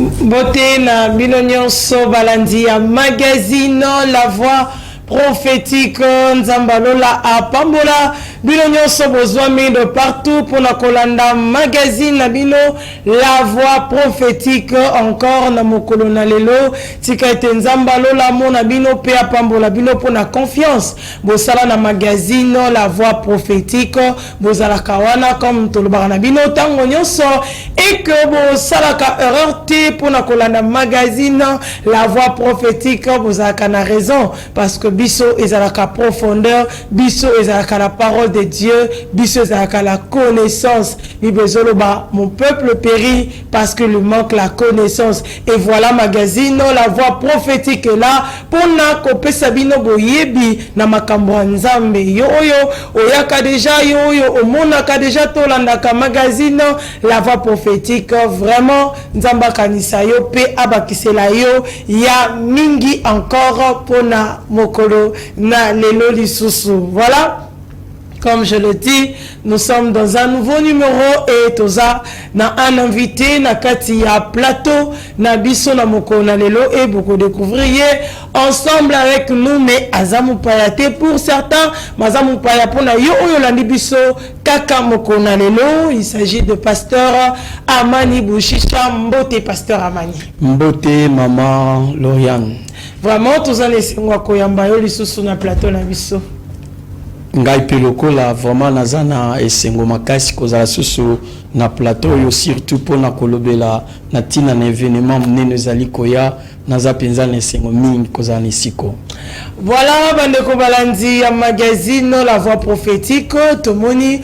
Beauté na Bilonyoso Balandi à magazine La Voix prophétique Nzambalola à Pambola Bilonyoso Bozwami de partout pour la Kolanda magazine na Bino La Voix prophétique encore na Mokolona Lelo tika ete Nzambalola mona Bino pe à Pambola Bino pour la confiance Bosala na magazine La Voix prophétique Bozala kawana comme tolobara na Bino tango nyonso et que Bosala ka erreur te pour la Kolanda magazine La Voix prophétique Bozala kana raison parce que biso ezalaka profondeur biso ezalaka la parole de Dieu biso ezalaka la connaissance bibezoloba mon peuple périt parce que lui manque la connaissance et voilà magazine La Voix prophétique est là pour na kopesa bino boyebi na makambo ya Nzambe yoyo oyaka déjà yoyo omonaka déjà tolandaka magazine La Voix prophétique vraiment Nzamba kanisa yo pe abakisela yo ya mingi encore pona mokolo na lelo lisusu. Voilà, comme je le dis, nous sommes dans un nouveau numéro et toza na un invité na kati ya plateau na biso na moko na lelo et beaucoup découvrir ensemble avec nous mais azamu payate pour certains mazamu paya pona yo oyo landi biso kaka moko na lelo. Il s'agit de pasteur Amani Bouchicha. Mbote pasteur Amani. Mbote maman Lauriane. Vraiment tous en esengwa koyamba yo lisusu na plateau na biso. Ngai pelokola vraiment nazana esengo makasi kozala susu na plateau yo surtout pona kolobela na tina na événement munene zali koya naza penza na esengo mingi kozala nisiko. Voilà bandeko balandi ya magazine La Voix prophétique tomoni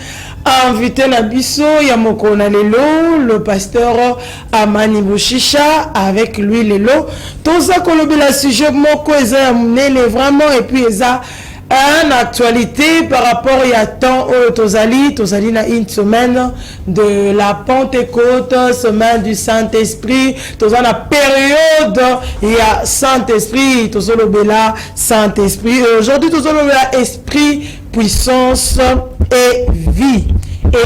invité na biso ya moko na lelo le pasteur Amani Bouchicha. Avec lui lelo toza kolobela sujet moko eza ya munene vraiment et puis eza une actualité par rapport à temps au Tozali na une semaine de la Pentecôte, semaine du Saint-Esprit, Tozali la période il y a Saint-Esprit, Tozali bela Saint-Esprit. Aujourd'hui Tozali bela esprit, puissance et vie.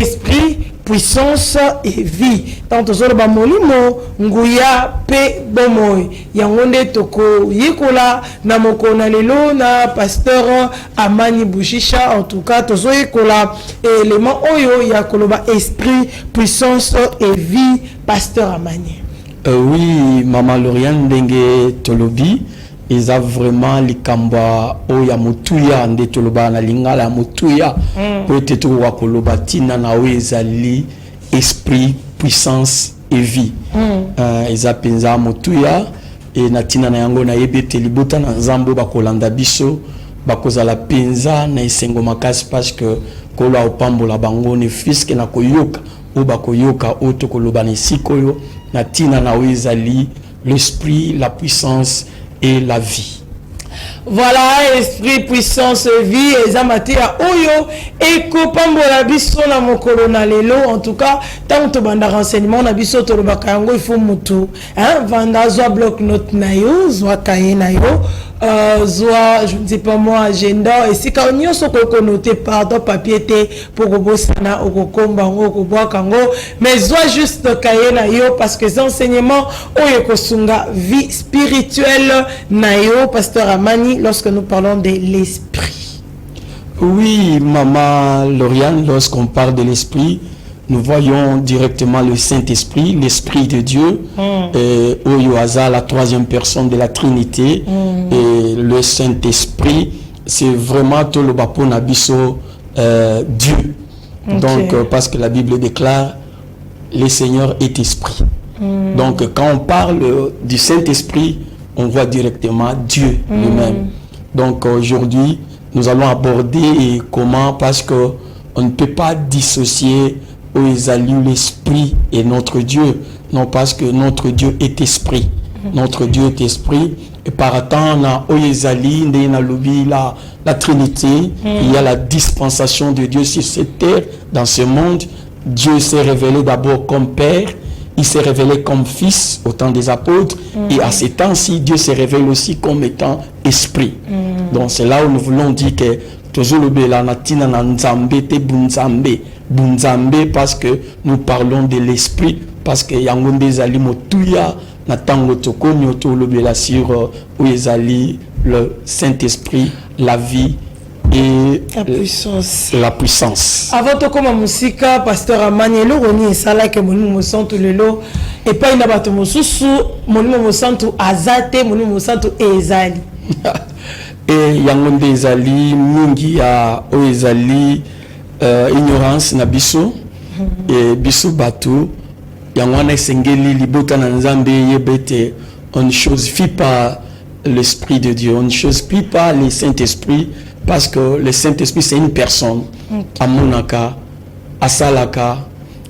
Esprit, puissance et vie. Tant tozolo ba molimo nguya pe bomoy yangonde toko yikola na moko na lelo na pasteur Amani Bouchicha. En tout cas tozo yikola élément oyo ya koloba esprit, puissance et vie pasteur Amani. Oui maman Lauriane ndenge tolobi eza vraiment likamba oya mutuya nde toloba na lingala mutuya peut être wa koloba tina na ezali esprit, puissance et vie. Eza penza mutuya et na tina na yango na yebete libota na Nzambo bakolanda biso bakozala penza na esengo makasi parce que kola opambola bango ne fiske na koyoka o bakoyoka o to koloba na sikoyo na tina na ezali l'esprit, la puissance et la vie. Voilà, esprit, puissance, vie, et zamate ya oyo, et kopambola biso na mokolo na lelo. En tout cas, tant que banda renseignement na biso to bakayango il faut mutu. Hein, vanda zwa bloc note na yo, zwa kaye na yo, zwa je ne sais pas moi agenda et si ka nyoso ko noter pardon papier te pour bosana okokomba ngo ko bwakango, mais zwa juste kaye na yo parce que ces enseignements oyo kosunga vie spirituelle na yo pasteur Amani. Lorsque nous parlons de l'esprit. Oui, maman Lauriane, lorsqu'on parle de l'esprit, nous voyons directement le Saint-Esprit, l'Esprit de Dieu, Oyoaza, la troisième personne de la Trinité, et le Saint-Esprit, c'est vraiment tout le bapon abisso Dieu. Okay. Donc, parce que la Bible déclare, le Seigneur est esprit. Donc, quand on parle du Saint-Esprit, on voit directement Dieu lui-même. Donc aujourd'hui, nous allons aborder comment, parce que on ne peut pas dissocier l'esprit et notre Dieu. Non, parce que notre Dieu est esprit. Notre Dieu est esprit. Et par temps, la Trinité, il y a la dispensation de Dieu sur cette terre, dans ce monde. Dieu s'est révélé d'abord comme Père. Il s'est révélé comme fils au temps des apôtres et à ces temps-ci, Dieu se révèle aussi comme étant esprit. Donc c'est là où nous voulons dire que tozolobela na tina na nzambe te bunzambe bunzambe parce que nous parlons de l'esprit parce que yango nde ezali motuya na tango tokomi tolobela sur ezali le Saint-Esprit, la vie et la puissance. Avant de commencer musika, pasteur Amanielo Roni esala ke monimo mosantu lelo et pas ina bato mosusu monimo mosantu azate monimo mosantu ezali. Et yango nde ezali mingi ya ezali ignorance na biso et biso bato yango wana esengeli libota na nzambe yebete on ne chosifie pas l'Esprit de Dieu, on ne chosifie pas le Saint-Esprit parce que le Saint-Esprit c'est une personne amonaka asalaka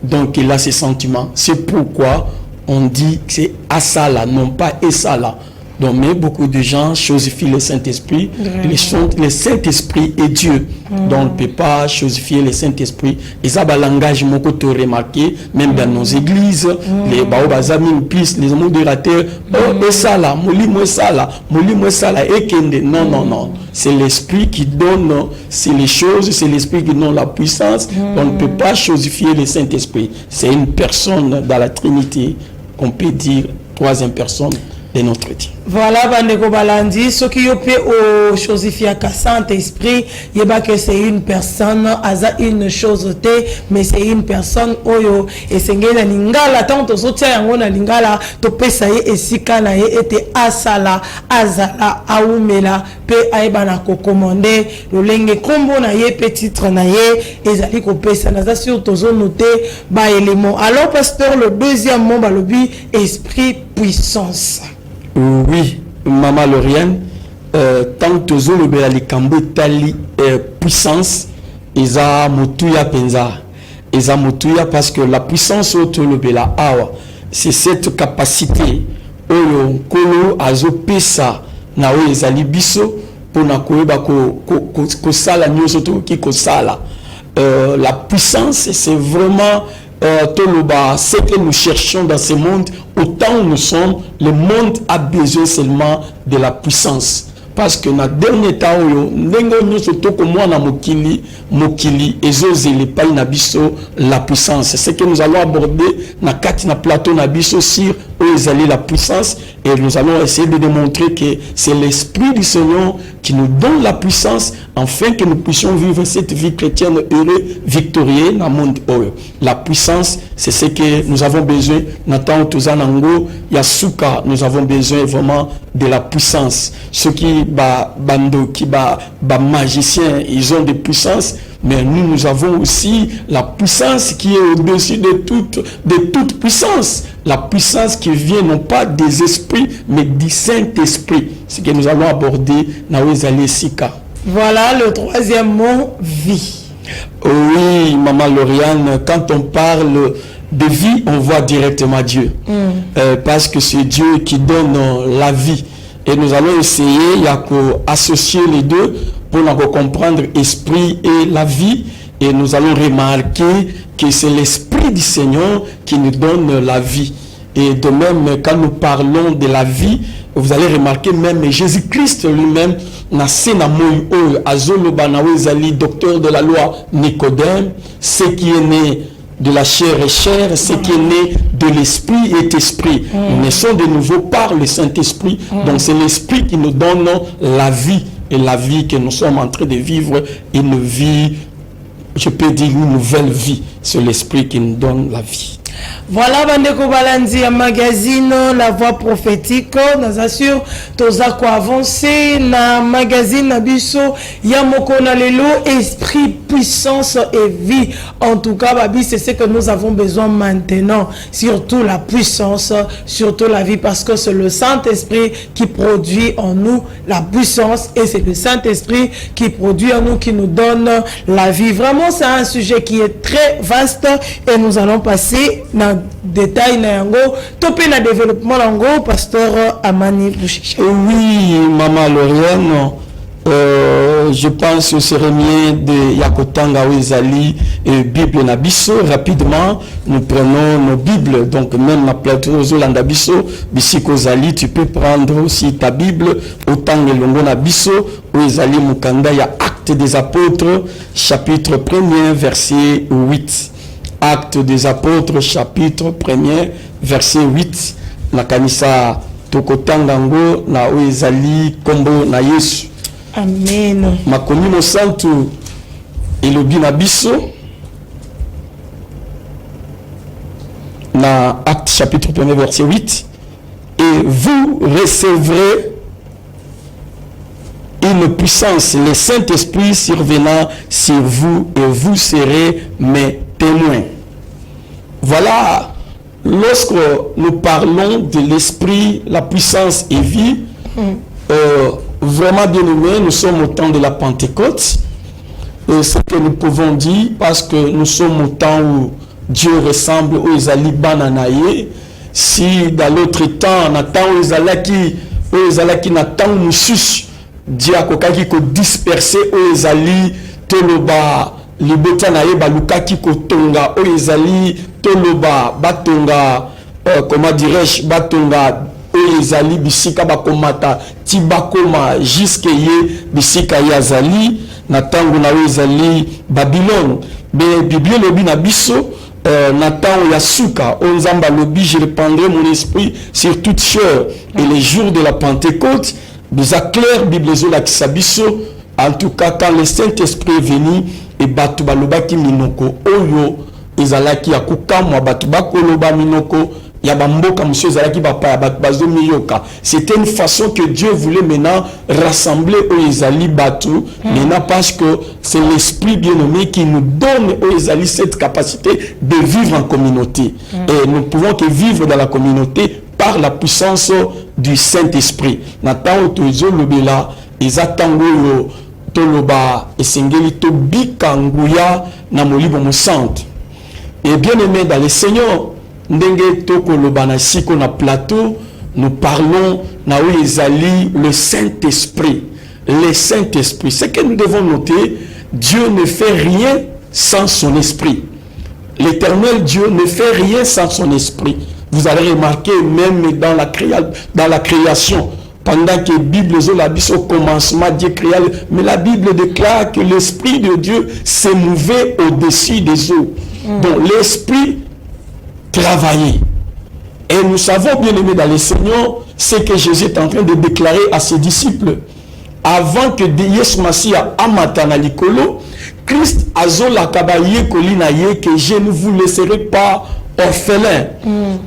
donc il a ses sentiments, c'est pourquoi on dit que c'est asala non pas esala. Donc, mais beaucoup de gens chosifient le Saint-Esprit. Le Saint-Esprit est Dieu. Donc, on ne peut pas chosifier le Saint-Esprit. Et ça, le langage, beaucoup te remarqué, même dans nos églises, les baobazami, les modérateurs, oh, et ça là, mouli moi ça là, et kende. Non, non, non. C'est l'Esprit qui donne, c'est les choses, c'est l'Esprit qui donne la puissance. On ne peut pas chosifier le Saint-Esprit. C'est une personne dans la Trinité, on peut dire troisième personne de notre Dieu. Voilà, Bandeko Balandi, ce qui est au chosifia Saint-Esprit, yeba que c'est une personne, aza une chose te, mais c'est une personne oyo, et c'est ngena lingala, tant to sotia yango na lingala, to pesa ye esika na ye ete asala, azala, aumela, pe aeba na ko commander, le lenge kombo na ye, pe titre na ye, ezali ko pesa, naza sur tozo noté, ba élément. Alors, pasteur, le deuxième mot, balobi, esprit puissance. Oui, Maman Lauriane, tant que zo lobela likambo tali puissance, eza motuya penza, eza motuya parce que la puissance auto lobela awa, c'est cette capacité oyo kolo azo pesa na o ezali biso pour na koyeba ko sala nyoso to ki ko sala. La puissance, c'est vraiment ce que nous cherchons dans ce monde. Autant où nous sommes, le monde a besoin seulement de la puissance. Parce que dans le dernier temps, la puissance. C'est ce que nous allons aborder dans le plateau sur la puissance. Et nous allons essayer de démontrer que c'est l'Esprit du Seigneur qui nous donne la puissance afin que nous puissions vivre cette vie chrétienne heureuse, victorieuse dans le monde. La puissance, c'est ce que nous avons besoin. Nathan Tuzanango, Yasuka, nous avons besoin vraiment de la puissance. Ceux qui magiciens, ils ont des puissances, mais nous avons aussi la puissance qui est au-dessus de toute puissance. La puissance qui vient non pas des esprits, mais du Saint-Esprit. Ce que nous allons aborder dans les Sika. Voilà le troisième mot, vie. Oui, Maman Lauriane, quand on parle de vie, on voit directement Dieu. Parce que c'est Dieu qui donne la vie. Et nous allons essayer d'associer les deux pour comprendre l'esprit et la vie. Et nous allons remarquer que c'est l'Esprit du Seigneur qui nous donne la vie. Et de même, quand nous parlons de la vie, vous allez remarquer même Jésus-Christ lui-même, docteur de la loi Nicodème, ce qui est né de la chair est chair, ce qui est né de l'esprit est esprit. Nous naissons de nouveau par le Saint-Esprit. Donc c'est l'esprit qui nous donne la vie. Et la vie que nous sommes en train de vivre, une vie, je peux dire une nouvelle vie. C'est l'esprit qui nous donne la vie. Voilà, Bandeko Balandi, un magazine, la voix prophétique. Nous assure, tous à quoi avancer. Na magazine, Nabiso, Yamoko Nalelo, esprit, puissance et vie. En tout cas, Babi, c'est ce que nous avons besoin maintenant. Surtout la puissance, surtout la vie, parce que c'est le Saint-Esprit qui produit en nous la puissance et c'est le Saint-Esprit qui produit en nous, qui nous donne la vie. Vraiment, c'est un sujet qui est très vaste et nous allons passer dans détail nango topé na développement nango pasteur Amani Bouchicha. Oui, Maman Lauriane, Je pense que ce serait mieux de Yakotanga Wezali et Bible Nabiso. Rapidement, nous prenons nos Bibles. Donc, même la plateau Zolanda Biso, Bisiko Zali, tu peux prendre aussi ta Bible. Autant que Longo Nabiso, Wezali Mukanda, il y a Actes des Apôtres, chapitre 1er, verset 8. Actes des Apôtres, chapitre 1er, verset 8. Na kanisa Tokotangango, na Wezali, Kombo, na Yesu. Amen. Makomi Mosantu elobi na biso na Acte chapitre 1 verset 8, et vous recevrez une puissance, le Saint-Esprit survenant sur vous, et vous serez mes témoins. Voilà, lorsque nous parlons de l'Esprit, la puissance et vie, vraiment bien aimé, nous sommes au temps de la Pentecôte. Et ce que nous pouvons dire, parce que nous sommes au temps où Dieu ressemble aux Ezali Bananaye. Si dans l'autre temps, on attend aux Ezalaki n'attend Moussus, Dieu a kokaki ko disperser aux Ezali, Toloba, Libotanaye, Balukaki ko tonga, aux Ezali, Toloba, Batonga, comment dirais-je, Batonga, ezali bisika bakomata tibakoma jusque ye bisika yazali na tango na ezali Babylone. Mais Bible lobi na biso na tango ya suka onzamba lobi, je répandrai mon esprit sur toute chair. Et les jours de la Pentecôte bisa clair Bible zola kisabiso. En tout cas, quand le Saint-Esprit est venu et batu balobaki minoko oyo ezalaki ya kukamwa batu bakoloba minoko. C'était une façon que Dieu voulait maintenant rassembler aux Ezali Batu, maintenant parce que c'est l'Esprit bien-aimé qui nous donne aux Ezali cette capacité de vivre en communauté. Et nous pouvons que vivre dans la communauté par la puissance du Saint-Esprit. Nathan Otozo Lobela, Ezatango Toloba, Esengeli Tobikanguya, Namolibo Moussante. Et bien-aimé dans le Seigneur, ndenge toko lobana siko na plateau, nous parlons na ezali le Saint-Esprit. Le Saint-Esprit, ce que nous devons noter, Dieu ne fait rien sans son esprit. L'Éternel Dieu ne fait rien sans son esprit. Vous allez remarquer même dans la création, pendant que la Bible est au commencement, Dieu créa, mais la Bible déclare que l'Esprit de Dieu s'est mouvé au-dessus des eaux. Donc l'Esprit travailler. Et nous savons bien aimé dans le Seigneur ce que Jésus est en train de déclarer à ses disciples. Avant que Yesu Masia amatana likolo, Christ azola kabaye kolina ye que je ne vous laisserai pas orphelin.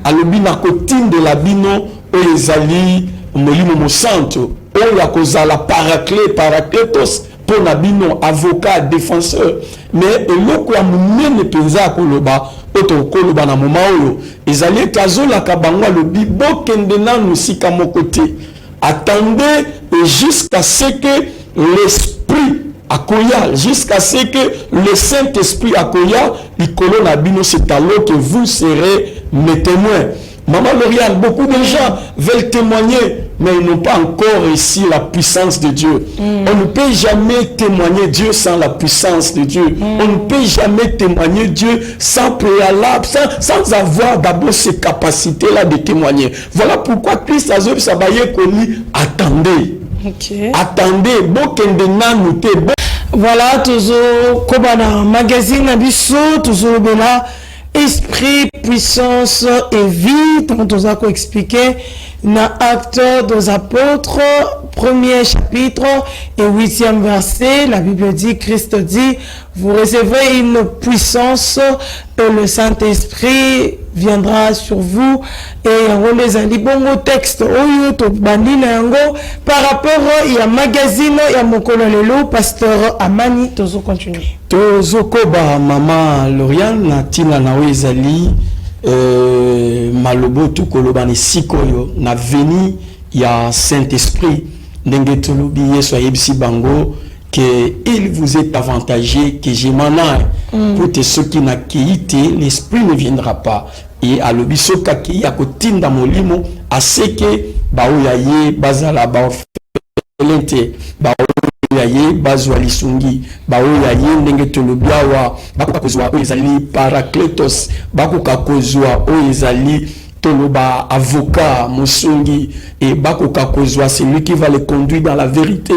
Alobi na kotine de la bino o ezali molimo mosanto o ya kozala paracletos pour nabino avocat défenseur. Mais eloko ya munene penza koloba oto koloba na moma oyo ezali kazola kabangwa lobi bokende nanu sika mokote. Attendez jusqu'à ce que l'Esprit accueille, jusqu'à ce que le Saint-Esprit accueille, l'icolo nabino, c'est alors que vous serez mes témoins. Maman Lauriane, beaucoup de gens veulent témoigner, mais ils n'ont pas encore ici la puissance de Dieu. On ne peut jamais témoigner Dieu sans la puissance de Dieu. On ne peut jamais témoigner Dieu sans préalable, sans avoir d'abord ces capacités-là de témoigner. Voilà pourquoi Christ a dit, attendez. Okay. Attendez, voilà, toujours, comme dans le magazine Abisso, toujours là. Esprit, puissance et vie, tant on a expliqué dans Actes des Apôtres, 1er chapitre et 8e verset, la Bible dit, Christ dit, vous recevrez une puissance et le Saint-Esprit viendra sur vous. Et on les a dit, bon texte, par rapport à magazine, il y a mon colonel, pasteur Amani, tozo continuer. Tozo koba maman Lauriane, natina na wezali, malobo tu kolobani sikoyo, na veni, il y a Saint-Esprit, ndenge tolobi yeso ayebisi bango, que il vous est avantagé que je m'en aille. Pour ceux qui n'a quitté, l'Esprit ne viendra pas. Et à l'obisoka qui a kotinda molimo, à ce que baoyaye bazala baofelente, yaye bazwa lisungi ba oyo yaye ndenge tolobiawa bakoka kozwa oyo ezali parakletos bakoka kozwa oyo ezali toloba avocat mosungi et bakoka kozwa celui qui va le conduire dans la vérité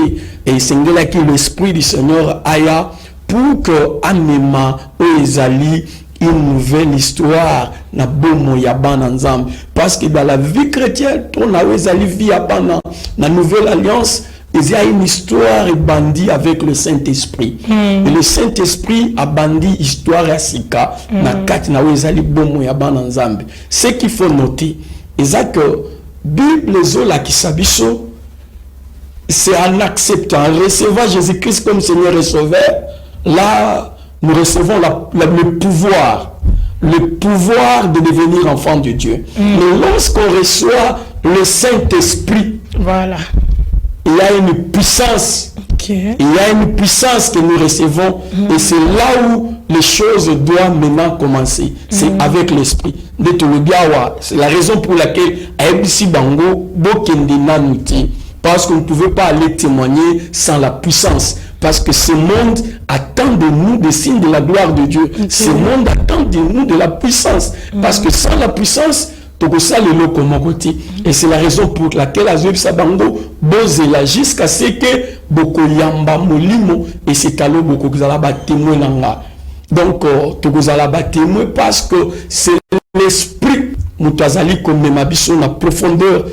et sengela qui l'esprit du Seigneur aya pour que anema oyo ezali une nouvelle histoire na bomo ya bana nzambe parce que dans la vie chrétienne on a ezali vie ya bana na nouvelle alliance il y a une histoire bandit avec le Saint-Esprit et le Saint-Esprit a bandit histoire ya sika na kati na ezali bomo ya bana nzambe. Ce qu'il faut noter c'est que Bible zola ki sabiso c'est en acceptant en recevant Jésus-Christ comme Seigneur et Sauveur là nous recevons le pouvoir de devenir enfant de Dieu. Mais lorsqu'on reçoit le Saint-Esprit, voilà, il y a une puissance. Okay. Il y a une puissance que nous recevons et c'est là où les choses doivent maintenant commencer. C'est avec l'Esprit. C'est la raison pour laquelle Aïbisi Bango, Bokendina Nouti, parce qu'on ne pouvait pas aller témoigner sans la puissance. Parce que ce monde attend de nous des signes de la gloire de Dieu. Okay. Ce monde attend de nous de la puissance. Parce que sans la puissance, et c'est la raison pour laquelle Azoueb Sabango bozela jusqu'à ce que Boko Yamba Molimo et c'est Kalo Boko Zalaba témoin nanga. Donc, Togozalaba témoin parce que c'est l'esprit Moutazali comme Mabiso na profondeur.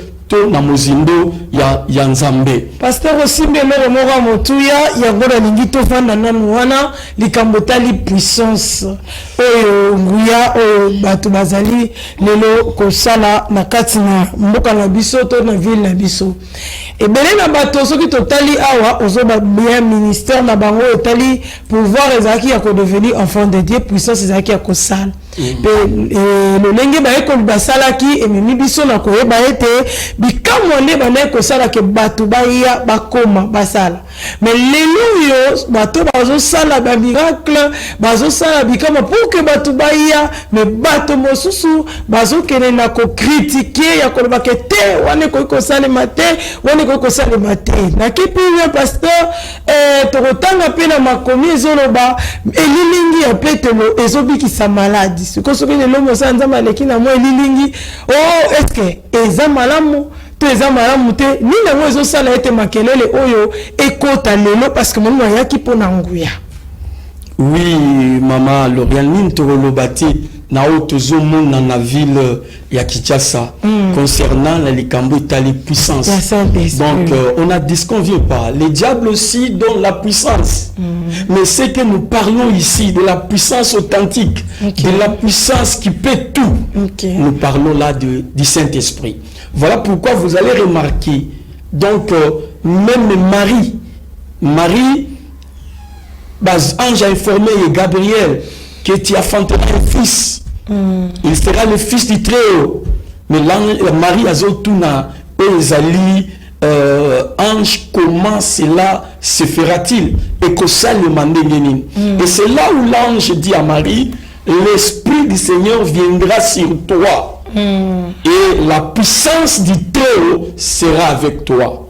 Na mozindo ya nzambe. Pasteur Osimbe loro mora motuya ya ngora ningito fanda nanu wana likambotali puissance oyo nguya oyo batu bazali lelo kosala na kati na mboka na biso to na ville na biso. Ebele na bato soki totali awa ozoba bien ministère na bango otali pouvoir ezaki ya ko devenir enfant de Dieu puissance ezaki ya kosala. Le lenge ba eko basala ki ememi biso na koyeba ete bikamwa ne bana kosala ke bato baya bakoma basala mais lelo yo bato bazo sala ba miracle bazo sala bikamwa pour que bato baya mais bato mosusu bazo kene na ko critiquer ya ko bakete wane ko sala matin wane ko sala matin na kipi ya pasteur tokotanga pe na makomi ezoloba elilingi ya petelo ezobiki sa maladie ce que soki lelo mosa nzamba leki na mo elilingi oh est-ce que eza malamu to eza malamu te ni na mo ezosala ete makelele oyo ekota lelo parce que mona yaki pona nguya. Oui, maman Lauriane Nintorolobati na otozo mona na ville ya Kinshasa concernant la likambo itali puissance. Donc on a dit qu'on vient pas. Les diables aussi donnent la puissance. Mais c'est que nous parlons ici de la puissance authentique, de la puissance qui peut tout. Nous parlons là du Saint-Esprit. Voilà pourquoi vous allez remarquer. Donc même Marie ange a informé Gabriel que tu enfanteras un fils. Il sera le fils du Très-Haut. Mais Marie Azotuna et Zali, ange, comment cela se fera-t-il? Et que ça le mande. Et c'est là où l'ange dit à Marie, l'Esprit du Seigneur viendra sur toi. Et la puissance du Très-Haut sera avec toi.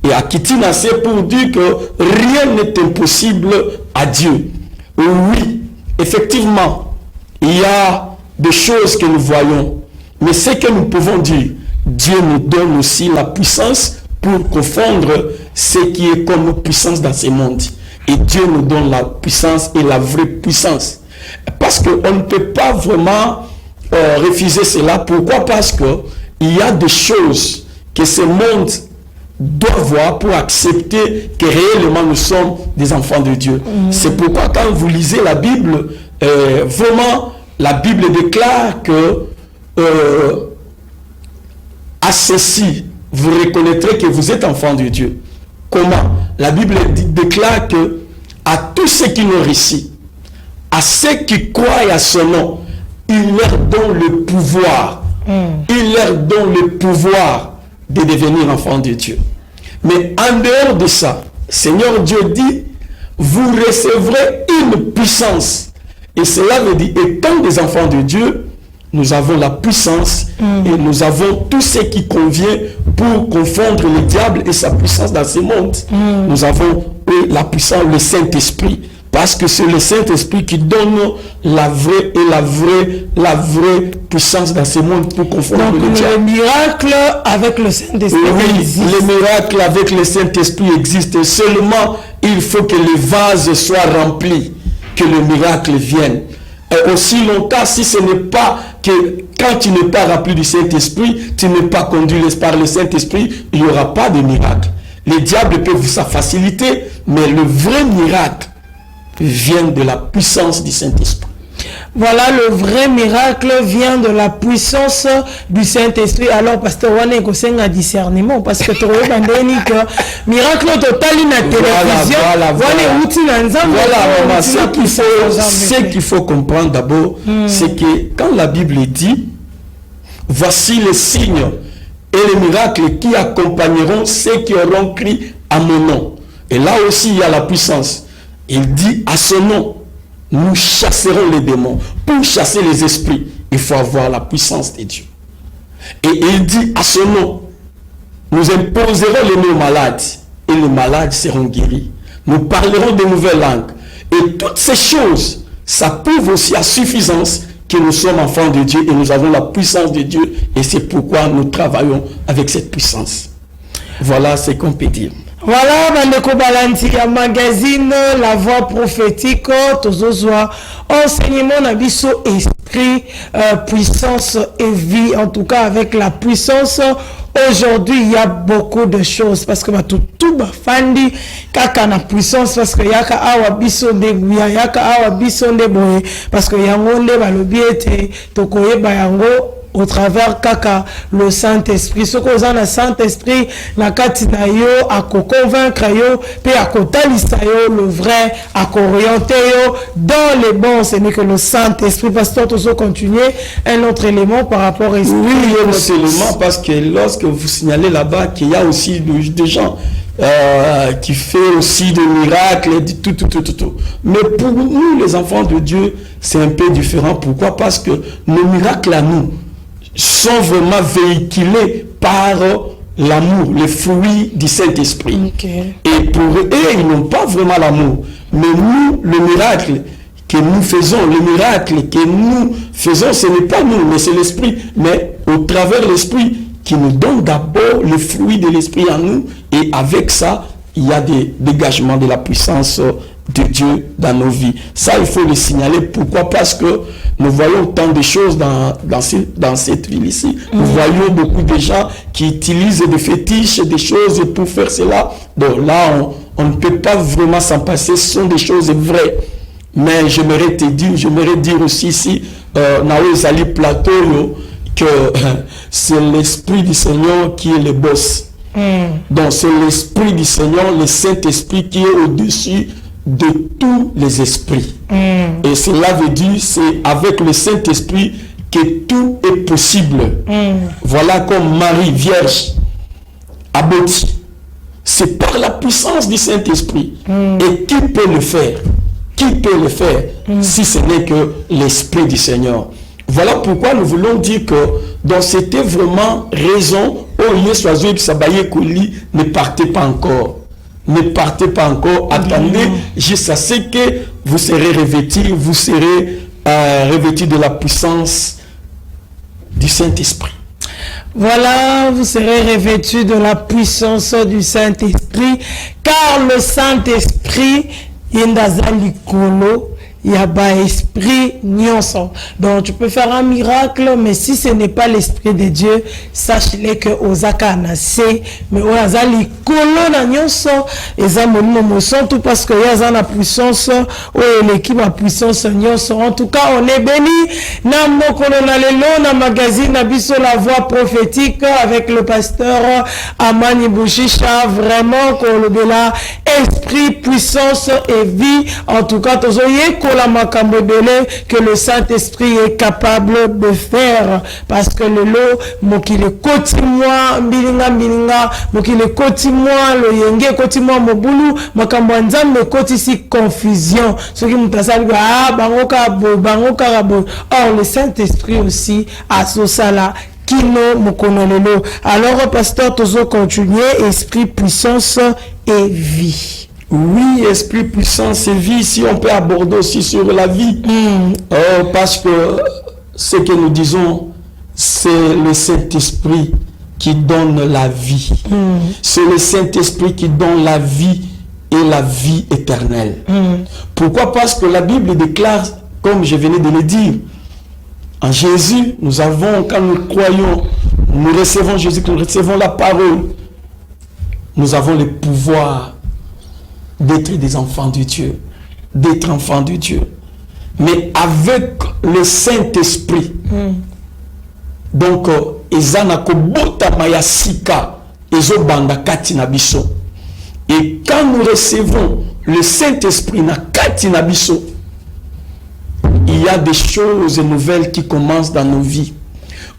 Et à Kitina, c'est pour dire que rien n'est impossible à Dieu. Oui, effectivement, il y a des choses que nous voyons. Mais ce que nous pouvons dire, Dieu nous donne aussi la puissance pour confondre ce qui est comme puissance dans ce monde. Et Dieu nous donne la puissance et la vraie puissance. Parce qu'on ne peut pas vraiment refuser cela. Pourquoi? Parce qu'il y a des choses que ce monde doit voir pour accepter que réellement nous sommes des enfants de Dieu. C'est pourquoi quand vous lisez la Bible, vraiment la Bible déclare que à ceci vous reconnaîtrez que vous êtes enfants de Dieu. Comment? La Bible déclare que à tous ceux qui l'ont réussi, à ceux qui croient à son nom, il leur donne le pouvoir. Il leur donne le pouvoir de devenir enfants de Dieu. Mais en dehors de ça, Seigneur Dieu dit, vous recevrez une puissance. Et cela veut dire, étant des enfants de Dieu, nous avons la puissance et nous avons tout ce qui convient pour confondre le diable et sa puissance dans ce monde. Nous avons la puissance, le Saint-Esprit. Parce que c'est le Saint-Esprit qui donne la vraie puissance dans ce monde pour confondre le diable. Donc, le miracle avec le Saint-Esprit existe. Le miracle avec le Saint-Esprit existe. Seulement, il faut que le vase soit rempli, que le miracle vienne. Et aussi longtemps, si ce n'est pas que quand tu n'es pas rempli du Saint-Esprit, tu n'es pas conduit par le Saint-Esprit, il n'y aura pas de miracle. Les diables peuvent ça faciliter, mais le vrai miracle vient de la puissance du Saint-Esprit. Voilà, le vrai miracle vient de la puissance du Saint-Esprit. Alors, pasteur, on est un discernement parce que tu vois, miracle total in la télévision. Voilà, ce qu'il faut comprendre d'abord, c'est que quand la Bible dit, voici les signes et les miracles qui accompagneront ceux qui auront crié à mon nom. Et là aussi, il y a la puissance. Il dit à ce nom, nous chasserons les démons. Pour chasser les esprits, il faut avoir la puissance de Dieu. Et il dit à ce nom, nous imposerons les mots malades et les malades seront guéris. Nous parlerons de nouvelles langues. Et toutes ces choses, ça prouve aussi à suffisance que nous sommes enfants de Dieu et nous avons la puissance de Dieu. Et c'est pourquoi nous travaillons avec cette puissance. Voilà ce qu'on peut dire. Voilà, Bandeko Balantika magazine, la voix prophétique, tozozwa, enseignement nabiso esprit, puissance et vie, en tout cas avec la puissance. Aujourd'hui, il y a beaucoup de choses parce que tout bafandi kaka na puissance parce que yaka awa biso de guya yaka awa biso de boye parce que yango nde balobiete tokoye bayango au travers kaka le Saint-Esprit. Ce qu'on a le Saint-Esprit, la katina yo, à convaincre yo, puis à kotalisa yo, le vrai, à orienter yo dans les bons, ce n'est que le Saint-Esprit. Pasteur, tout ça continuer, un autre élément par rapport à oui, c'est l'élément parce que lorsque vous signalez là-bas qu'il y a aussi des gens qui font aussi des miracles, et tout. Mais pour nous, les enfants de Dieu, c'est un peu différent. Pourquoi? Parce que nos miracles à nous sont vraiment véhiculés par l'amour, les fruits du Saint-Esprit. Okay. Et pour eux, ils n'ont pas vraiment l'amour. Mais nous, le miracle que nous faisons, ce n'est pas nous, mais c'est l'Esprit. Mais au travers de l'Esprit qui nous donne d'abord le fruit de l'Esprit en nous. Et avec ça, il y a des dégagements de la puissance de Dieu dans nos vies. Ça, il faut le signaler. Pourquoi? Parce que nous voyons tant de choses dans cette ville ici. Nous voyons beaucoup de gens qui utilisent des fétiches, des choses pour faire cela. Donc là, on ne peut pas vraiment s'en passer. Ce sont des choses vraies. Mais j'aimerais dire aussi ici, Naouezali Plateau, que c'est l'Esprit du Seigneur qui est le boss. Donc c'est l'Esprit du Seigneur, le Saint-Esprit qui est au-dessus de tous les esprits. Et cela veut dire c'est avec le Saint-Esprit que tout est possible. Voilà comme Marie Vierge aboutit. C'est par la puissance du Saint-Esprit. Et qui peut le faire? Qui peut le faire si ce n'est que l'Esprit du Seigneur? Voilà pourquoi nous voulons dire que donc c'était vraiment raison ne partez pas encore. Ne partez pas encore. Attendez jusqu'à ce que vous serez revêtis de la puissance du Saint-Esprit. Voilà, vous serez revêtus de la puissance du Saint-Esprit, car le Saint-Esprit yendazali kolo yaba esprit nyonso. Donc tu peux faire un miracle, mais si ce n'est pas l'Esprit de Dieu, sache-le que ozaka nase, mais ozali kolo na nyonso ezamoni moson tout parce que yaza na puissance ou l'équipe a puissance nyonso. En tout cas, on est béni. Na mokolo na lelo na magazine na biso la voix prophétique avec le pasteur Amani Bouchicha, vraiment kolobela esprit, puissance et vie. En tout cas, tozoye la makambebele que le Saint-Esprit est capable de faire, parce que le lot mokile koti moi mbilinga mokile koti moi le yenge koti moi mobulu makambo nzambe koti si confusion ce qui mutasali bangoka rabo. Or le Saint-Esprit aussi a sala kino mokono lelo. Alors pasteur tozo continuer esprit puissance et vie. Oui, esprit puissance et vie, si on peut aborder aussi sur la vie. Parce que ce que nous disons, c'est le Saint-Esprit qui donne la vie. C'est le Saint-Esprit qui donne la vie et la vie éternelle. Pourquoi? Parce que la Bible déclare, comme je venais de le dire, en Jésus, nous avons, quand nous croyons, nous recevons Jésus, nous recevons la parole, nous avons le pouvoir d'être des enfants de Dieu, d'être enfants de Dieu. Mais avec le Saint-Esprit, donc, ezana kobota mayasika, ezo banda kati na biso. Et quand nous recevons le Saint-Esprit na kati na biso, il y a des choses nouvelles qui commencent dans nos vies.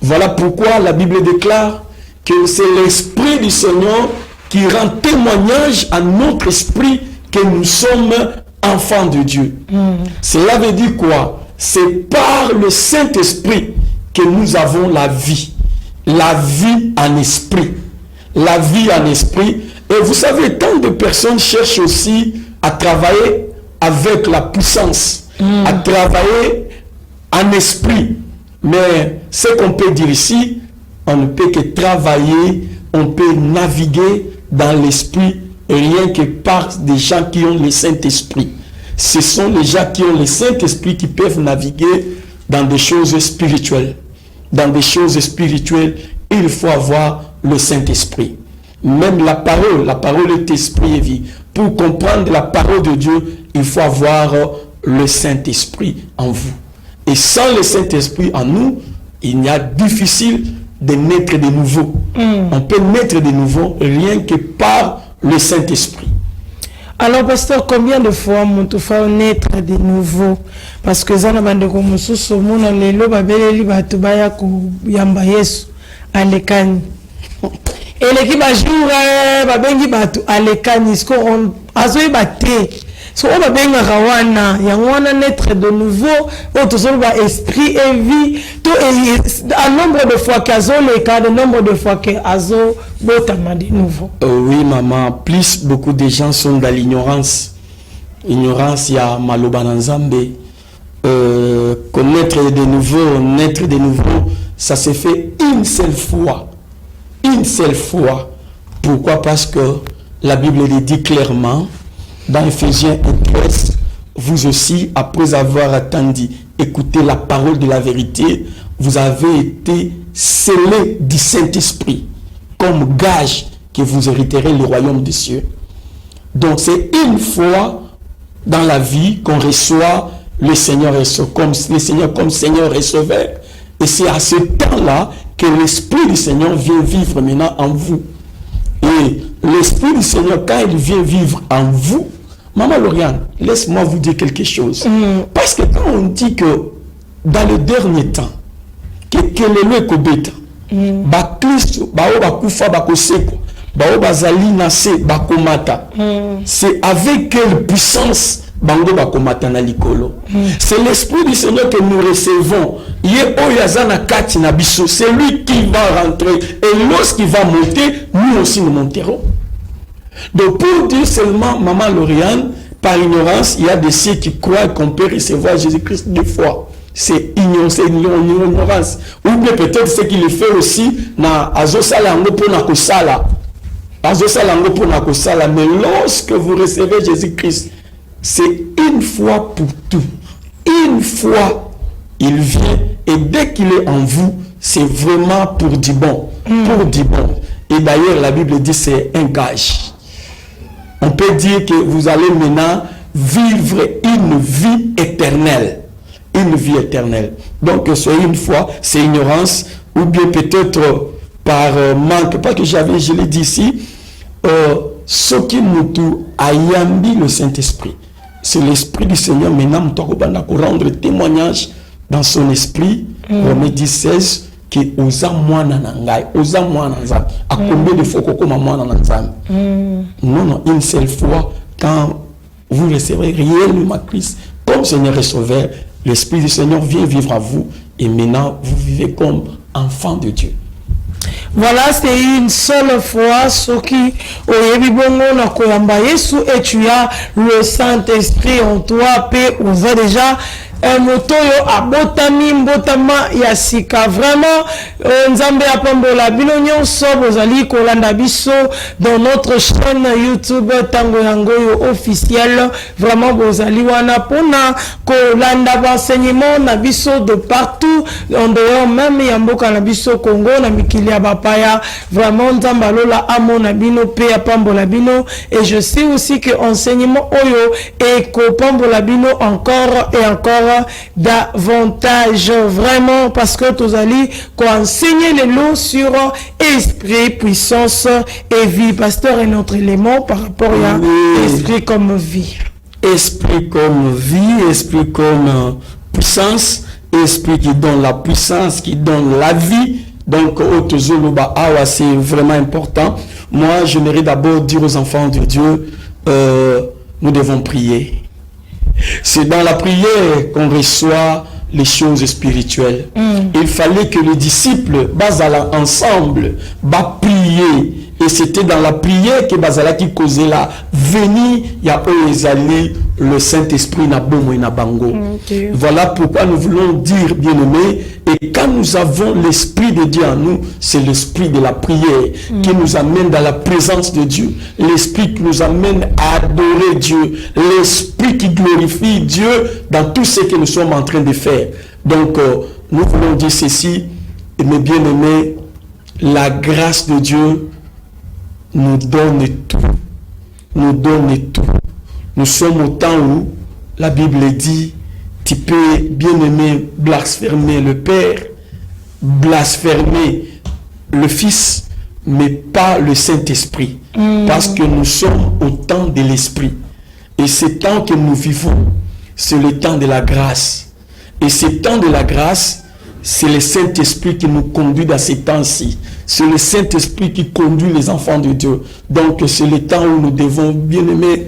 Voilà pourquoi la Bible déclare que c'est l'Esprit du Seigneur qui rend témoignage à notre esprit que nous sommes enfants de Dieu. Cela veut dire quoi? C'est par le Saint-Esprit que nous avons la vie en esprit. La vie en esprit. Et vous savez, tant de personnes cherchent aussi à travailler avec la puissance, à travailler en esprit. Mais ce qu'on peut dire ici, on ne peut que travailler, on peut naviguer dans l'esprit, rien que par des gens qui ont le Saint-Esprit. Ce sont les gens qui ont le Saint-Esprit qui peuvent naviguer dans des choses spirituelles. Dans des choses spirituelles, il faut avoir le Saint-Esprit. Même la parole est esprit et vie. Pour comprendre la parole de Dieu, il faut avoir le Saint-Esprit en vous. Et sans le Saint-Esprit en nous, il y a difficile de naître de nouveau. On peut naître de nouveau rien que par le Saint-Esprit. Alors, pasteur, combien de fois on faut naître de nouveau? Parce que ça n'a pas de commencer au monde, les lois, babeli, batubaya, kuyamba yesu, alekani. Et l'équipe a joué, babengi batu, alekani, ce qu'on a joué batté. So on va bien rawana, yangwana naître de nouveau, autour de esprit et vie, tout un nombre de fois qu'azo les cas, de nombre de fois qu'azo botama de nouveau. Oui maman, plus beaucoup de gens sont dans l'ignorance. Ignorance, il y a malobananzambe. Connaître de nouveau, naître de nouveau, ça se fait une seule fois. Une seule fois. Pourquoi? Parce que la Bible le dit clairement. Dans Ephésiens 1:13, vous aussi, après avoir attendu, écouté la parole de la vérité, vous avez été scellés du Saint-Esprit comme gage que vous hériterez le royaume des cieux. Donc c'est une fois dans la vie qu'on reçoit le Seigneur comme Seigneur et Sauveur. Et c'est à ce temps-là que l'Esprit du Seigneur vient vivre maintenant en vous. Et l'Esprit du Seigneur, quand il vient vivre en vous, Maman Lauriane, laisse-moi vous dire quelque chose. Parce que quand on dit que dans le dernier temps, que le kobeta, ba Christ, ba oba kufa ba koseko, ba oba zali nase ba komata. C'est avec quelle puissance bango ba komata na likolo. C'est l'Esprit du Seigneur que nous recevons. Ye oyazana kati na biso, c'est lui qui va rentrer. Et lorsqu'il va monter, nous aussi nous monterons. Donc pour dire seulement, maman Lauriane, par ignorance, il y a des ceux qui croient qu'on peut recevoir Jésus-Christ deux fois. C'est ignorance. Ou bien peut-être ce qu'il fait aussi, na azosala ngo pona kosala. Azosala ngo pona kosala. Mais lorsque vous recevez Jésus-Christ, c'est une fois pour tout. Une fois, il vient et dès qu'il est en vous, c'est vraiment pour du bon. Pour du bon. Et d'ailleurs, la Bible dit c'est un gage. On peut dire que vous allez maintenant vivre une vie éternelle. Une vie éternelle. Donc, c'est une fois, c'est ignorance, ou bien peut-être par manque, parce que je l'ai dit ici, ce qui nous a yambi le Saint-Esprit. C'est l'Esprit du Seigneur maintenant, pour rendre témoignage dans son esprit, Romains 10:16, qui osa mwana nangai, osa mwana nzambe. À combien de fois qu'on mwana nzambe? Non, une seule fois, quand vous recevrez réellement Christ comme Seigneur et Sauveur, l'Esprit du Seigneur vient vivre à vous et maintenant vous vivez comme enfant de Dieu. Voilà, c'est une seule fois ce qui et tu as le Saint-Esprit en toi, paix, vous avez déjà motoyo abotami mbotama ya sika vraiment nzambe apambola bino nyonso bozali kolanda biso dans notre chaîne YouTube Tango Yangoyo officiel vraiment bozali wana pona kolanda enseignement na biso de partout en dehors même ya mboka na biso Congo na mikili ya bapaya vraiment nzambe alola amona bino pe apambola bino et je sais aussi que enseignement oyo et kopambola bino encore et encore davantage vraiment parce que tous allez enseigner les lots sur esprit, puissance et vie. Pasteur est notre élément par rapport à esprit comme vie. Esprit comme vie, esprit comme puissance, esprit qui donne la puissance, qui donne la vie. Donc, c'est vraiment important. Moi, j'aimerais d'abord dire aux enfants de Dieu, nous devons prier. C'est dans la prière qu'on reçoit les choses spirituelles. Il fallait que les disciples basala ensemble, prier. Et c'était dans la prière que Bazala qui causait la venue, il y a le Saint-Esprit na bomo et na bango. Voilà pourquoi nous voulons dire, bien-aimés, et quand nous avons l'Esprit de Dieu en nous, c'est l'Esprit de la prière qui nous amène dans la présence de Dieu. L'Esprit qui nous amène à adorer Dieu. L'Esprit qui glorifie Dieu dans tout ce que nous sommes en train de faire. Donc, nous voulons dire ceci, mes bien-aimés, la grâce de Dieu nous donne tout. Nous donne tout. Nous sommes au temps où la Bible dit, tu peux bien aimer blasphémer le Père, blasphémer le Fils, mais pas le Saint-Esprit. Parce que nous sommes au temps de l'Esprit. Et ce temps que nous vivons, c'est le temps de la grâce. Et ce temps de la grâce, c'est le Saint-Esprit qui nous conduit dans ces temps-ci. C'est le Saint-Esprit qui conduit les enfants de Dieu. Donc c'est le temps où nous devons, bien aimer,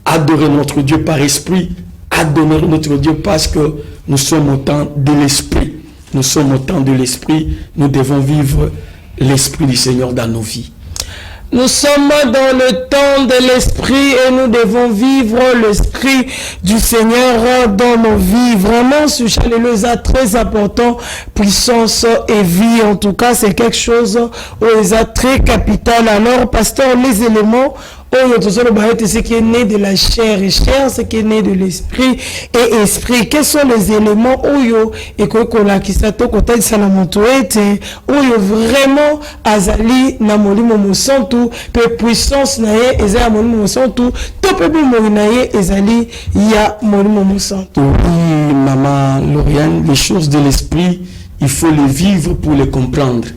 adorer notre Dieu par esprit, adorer notre Dieu parce que nous sommes au temps de l'Esprit. Nous sommes au temps de l'Esprit. Nous devons vivre l'Esprit du Seigneur dans nos vies. Nous sommes dans le temps de l'Esprit et nous devons vivre l'Esprit du Seigneur dans nos vies. Vraiment, ce chaleur très important, puissance et vie. En tout cas, c'est quelque chose très capital. Alors, pasteur, les éléments, ce qui est né de la chair et chair, ce qui est né de l'esprit et esprit. Quels sont les éléments oyo et kola kisato kota salamotoete oyo vraiment azali na molimo mosantu pe puissance na ye ezali molimo mosantu to pe bomoi na ye ezali ya molimo mosantu. Oui, maman Lauriane, les choses de l'esprit, il faut les vivre pour les comprendre.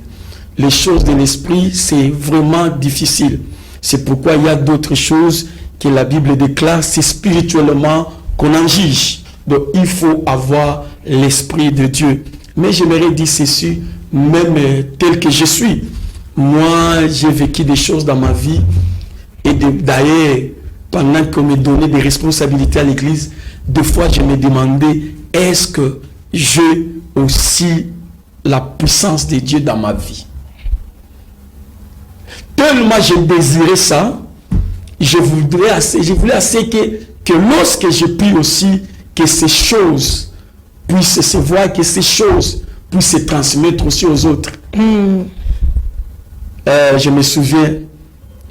Les choses de l'esprit, c'est vraiment difficile. C'est pourquoi il y a d'autres choses que la Bible déclare, c'est spirituellement qu'on en juge. Donc il faut avoir l'Esprit de Dieu. Mais j'aimerais dire ceci, même tel que je suis. Moi, j'ai vécu des choses dans ma vie. Et d'ailleurs, pendant qu'on me donnait des responsabilités à l'église, des fois je me demandais, est-ce que j'ai aussi la puissance de Dieu dans ma vie? Tellement je désirais ça, je voulais assez que lorsque je prie aussi, que ces choses puissent se voir, que ces choses puissent se transmettre aussi aux autres. Je me souviens,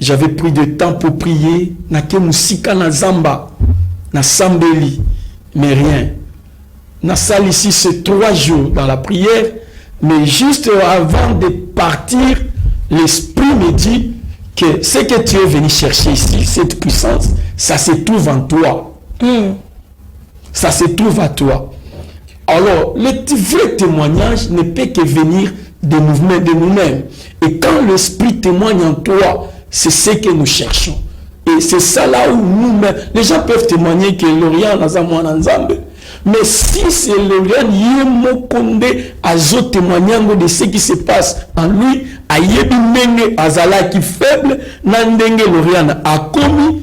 j'avais pris du temps pour prier, na musika na zamba, na sambeli, mais rien. Na salle ici, c'est 3 jours dans la prière, mais juste avant de partir, l'Esprit me dit que ce que tu es venu chercher ici, cette puissance, ça se trouve en toi. Ça se trouve à toi. Alors, le vrai témoignage ne peut que venir de nous-mêmes. Et quand l'Esprit témoigne en toi, c'est ce que nous cherchons. Et c'est ça là où nous-mêmes, les gens peuvent témoigner que Lorient n'a pas moins ensemble. Mais si c'est Lorient Yemokonde azo témoignant de ce qui se passe en lui, ayebi ndenge azala qui faible, na ndenge Lorient a commis,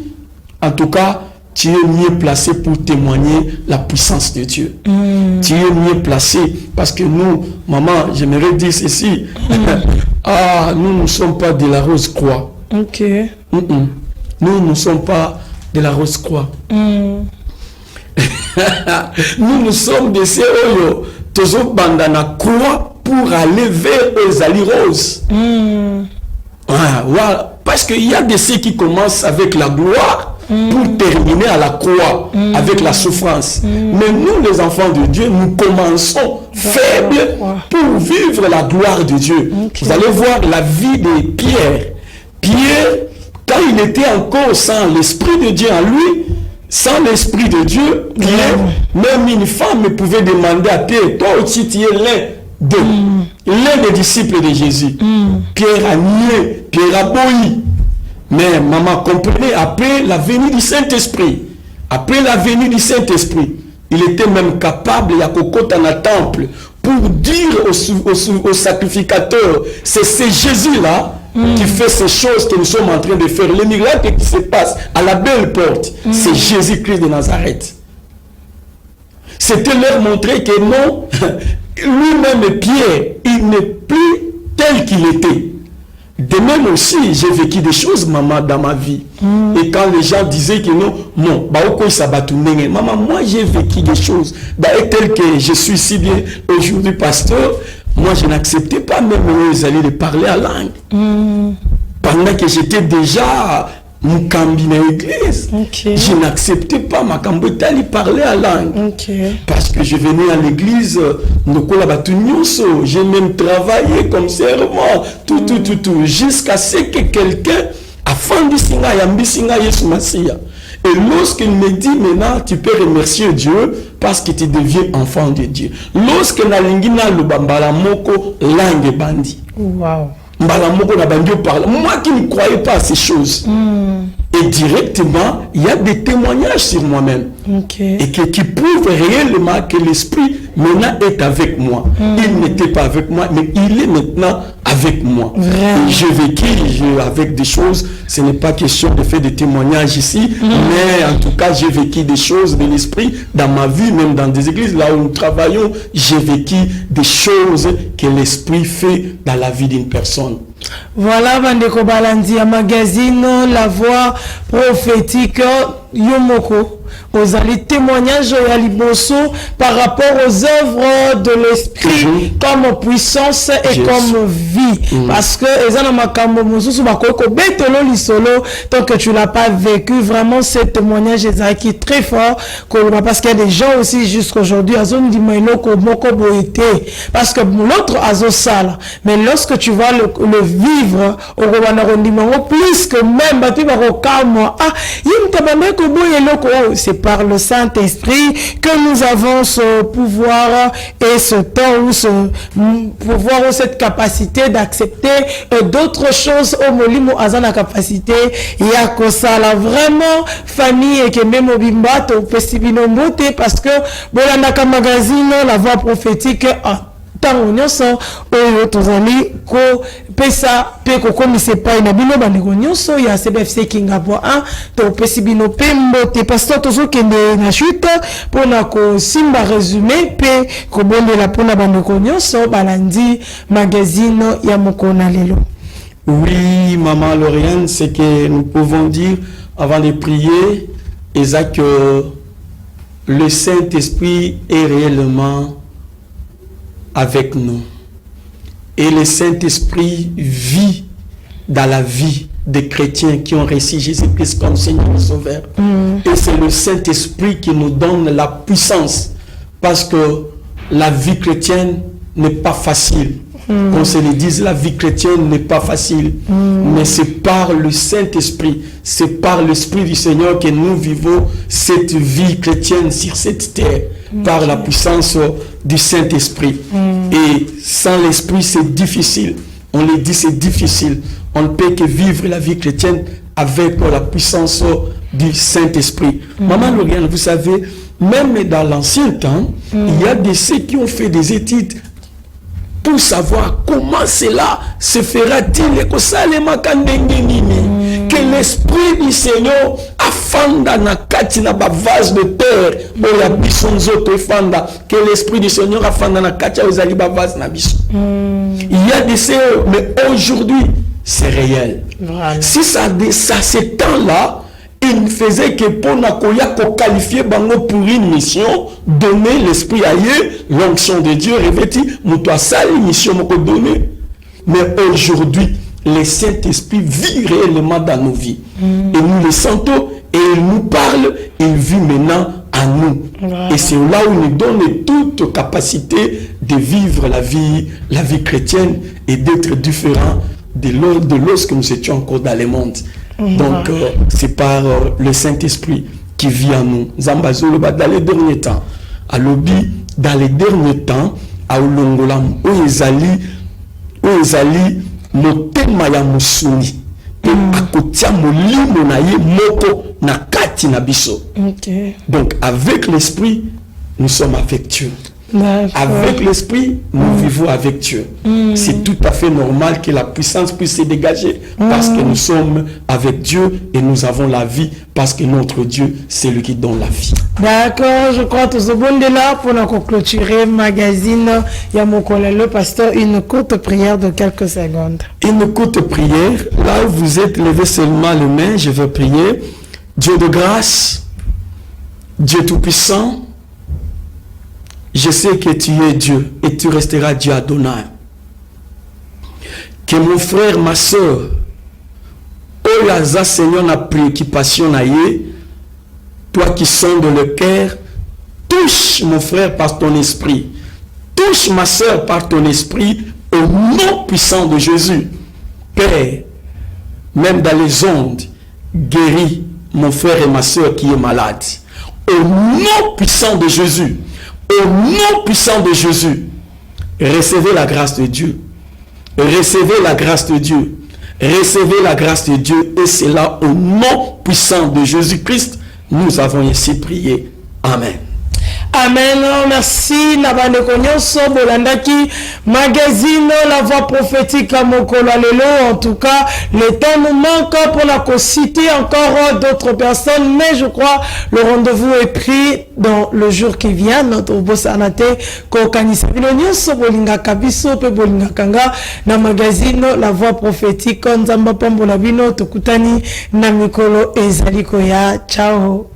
en tout cas, tu es mieux placé pour témoigner la puissance de Dieu. Tu es mieux placé parce que nous, maman, j'aimerais dire ceci. Nous ne sommes pas de la Rose-Croix. Ok. Nous ne sommes pas de la Rose-Croix. Nous sommes de ces oyo. Tozo bandana croix pour aller vers les ali roses. Voilà. Parce qu'il y a de ceux qui commencent avec la gloire pour terminer à la croix avec la souffrance. Mais nous, les enfants de Dieu, nous commençons faibles pour vivre la gloire de Dieu. Vous allez voir la vie de Pierre. Pierre, quand il était encore sans l'Esprit de Dieu en lui, sans l'Esprit de Dieu, Pierre, même une femme pouvait demander à Pierre, toi aussi tu es l'un des disciples de Jésus. Pierre a nié, Pierre a boui. Mais maman, comprenez, après la venue du Saint-Esprit, il était même capable, il y a dans le temple, pour dire au sacrificateur, c'est Jésus-là qui fait ces choses que nous sommes en train de faire. Les miracles qui se passent à la belle porte, c'est Jésus-Christ de Nazareth. C'était leur montrer que non, lui-même Pierre, il n'est plus tel qu'il était. De même aussi, j'ai vécu des choses, maman, dans ma vie. Et quand les gens disaient que non, maman, moi j'ai vécu des choses. Tel que je suis si bien aujourd'hui pasteur, moi je n'acceptais pas même les alliés de parler à langue. Pendant que j'étais déjà Mukambi dans l'église, je n'acceptais pas ma Kambotali parler à langue. Parce que je venais à l'église, j'ai même travaillé comme servant, tout, jusqu'à ce que quelqu'un a fendu Singa Yambi Singa Yesu Masia. Et lorsqu'il me dit maintenant, tu peux remercier Dieu parce que tu deviens enfant de Dieu. Lorsque Nalingina Lubambala Moko langue bandi. Wow. Moi qui ne croyais pas à ces choses. Et directement, il y a des témoignages sur moi-même. Et qui prouvent réellement que l'Esprit maintenant est avec moi. Il n'était pas avec moi, mais il est maintenant avec moi. J'ai vécu avec des choses. Ce n'est pas question de faire des témoignages ici, mais en tout cas, j'ai vécu des choses de l'Esprit dans ma vie, même dans des églises là où nous travaillons. J'ai vécu des choses que l'Esprit fait dans la vie d'une personne. Voilà, Bandeko Balandi, à magazine La Voix prophétique Yomoko. Aux témoignages à Liboso par rapport aux œuvres de l'esprit comme puissance et comme vie. Parce que tant que tu l'as pas vécu, vraiment ce témoignage est très fort. Parce qu'il y a des gens aussi jusqu'à aujourd'hui, parce que l'autre a sale. Mais lorsque tu vas le vivre, plus que même, c'est par le Saint-Esprit que nous avons ce pouvoir et ce temps ou ce pouvoir ou cette capacité d'accepter d'autres choses au molimo azana capacité et à ça là vraiment famille et que même au bimbato pesibino mbote parce que bolanda magazine La Voix prophétique tango nyonso oyo tozali ko pesa pe ko komise pa na bino bandeko nyonso ya CBFC Kingabo 1 to pesi bino pembo te pasteur tozo kende na chute pona ko simba résumé pe ko bondela pona bandeko nyonso balandi magazine ya mokona lelo. Oui, maman Lauriane, ce que nous pouvons dire avant de prier est que le Saint-Esprit est réellement avec nous. Et le Saint-Esprit vit dans la vie des chrétiens qui ont reçu Jésus-Christ comme Seigneur et Sauveur. Et c'est le Saint-Esprit qui nous donne la puissance. Parce que la vie chrétienne n'est pas facile. Qu'on se le dise, la vie chrétienne n'est pas facile. Mais c'est par le Saint-Esprit, c'est par l'Esprit du Seigneur que nous vivons cette vie chrétienne sur cette terre. Par la puissance du Saint-Esprit. Et sans l'Esprit, c'est difficile. On le dit, c'est difficile. On ne peut que vivre la vie chrétienne avec la puissance du Saint-Esprit. Maman Lauriane, vous savez, même dans l'ancien temps, il y a des ceux qui ont fait des études pour savoir comment cela se fera-t-il, que que l'esprit du Seigneur afanda na kati na ba vase de terre oya biso nzoto efanda, que l'esprit du Seigneur afanda na kati ozali ba vase na biso. Il y a des séjours, mais aujourd'hui c'est réel. Voilà. Si ça ces temps-là, il faisait que pour Nakoya qualifier bango pour une mission, donner l'esprit à Dieu, l'onction de Dieu revêtit, nous doit ça mission nous donner. Mais aujourd'hui, le Saint-Esprit vit réellement dans nos vies. Et nous le sentons, et il nous parle, il vit maintenant à nous. Voilà. Et c'est là où il nous donne toute capacité de vivre la vie chrétienne et d'être différent de lorsque nous étions encore dans le monde. Donc, c'est par le Saint-Esprit qui vit en nous. Zambazolo, dans les derniers temps, à l'obi, dans les derniers temps, à Olongolam, où ezali motema ya musuni, à kotia molimo na ye moko na kati na biso. Donc, avec l'Esprit, nous sommes affectueux. Avec l'esprit, nous vivons avec Dieu. C'est tout à fait normal que la puissance puisse se dégager parce que nous sommes avec Dieu et nous avons la vie parce que notre Dieu, c'est lui qui donne la vie. D'accord, je crois que c'est bon de là pour nous clôturer magazine Yamokole le pasteur, une courte prière de quelques secondes. Une courte prière, là où vous êtes, levez seulement les mains, je vais prier. Dieu de grâce, Dieu tout-puissant, je sais que tu es Dieu et tu resteras Dieu Adonai. Que mon frère, ma soeur, Oyaza Seigneur, na préoccupation naïe, toi qui sondes le cœur, touche mon frère par ton esprit. Touche ma soeur par ton esprit au nom puissant de Jésus. Père, même dans les ondes, guéris mon frère et ma soeur qui est malade. Au nom puissant de Jésus. Au nom puissant de Jésus, recevez la grâce de Dieu. Recevez la grâce de Dieu. Recevez la grâce de Dieu. Et c'est là, au nom puissant de Jésus-Christ, nous avons ainsi prié. Amen. Amen. Merci. Nabande Konyoso, Bolandaki, magazine La Voix Prophétique à Mokolo Lelo. En tout cas, le temps nous manque pour la citer encore d'autres personnes, mais je crois le rendez-vous est pris dans le jour qui vient. Notre boss Anate, Kokanisa Bilonyoso, Bolinga Kabiso, Pe Bolinga Kanga, na magazine La Voix Prophétique, Nzamba Pambolabino, Tokutani, Namikolo et Zalikoya. Ciao.